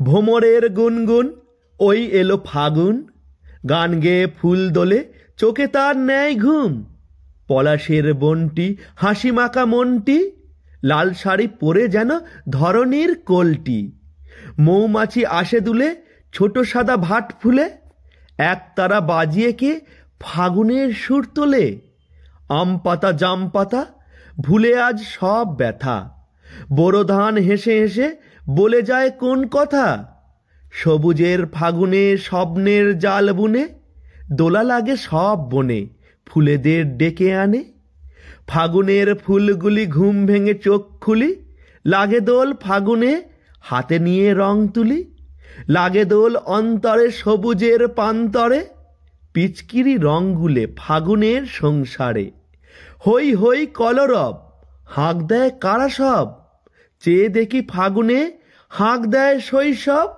ভোমরের গুনগুন ওই এলো ফাগুন, গান গেয়ে ফুল দোলে চোখে তার নেয় ঘুম। পলাশের বনটি হাসি মাখা মনটি, লাল শাড়ি পরে যেন ধরনীর কোলটি। মৌমাছি আসে দুলে ছোট সাদা ভাট ফুলে, এক তারা বাজিয়ে কে ফাগুনের সুর তোলে। আম পাতা জাম পাতা ভুলে আজ সব ব্যথা, বোরো ধান হেসে হেসে বলে যায় কোন কথা। সবুজের ফাগুনে স্বপ্নের জাল বুনে, দোলা লাগে সব বনে ফুলেদের ডেকে আনে। ফাগুনের ফুলগুলি ঘুম ভেঙে চোখ খুলি, লাগে দোল ফাগুনে হাতে নিয়ে রং তুলি। লাগে দোল অন্তরে সবুজের পান্তরে, পিচকিরি রং গুলে ফাগুনের সংসারে। হই হই কলরব হাঁক দেয় কারা সব, চেয়ে দেখি ফাগুনে হাঁক দেয় শৈশব।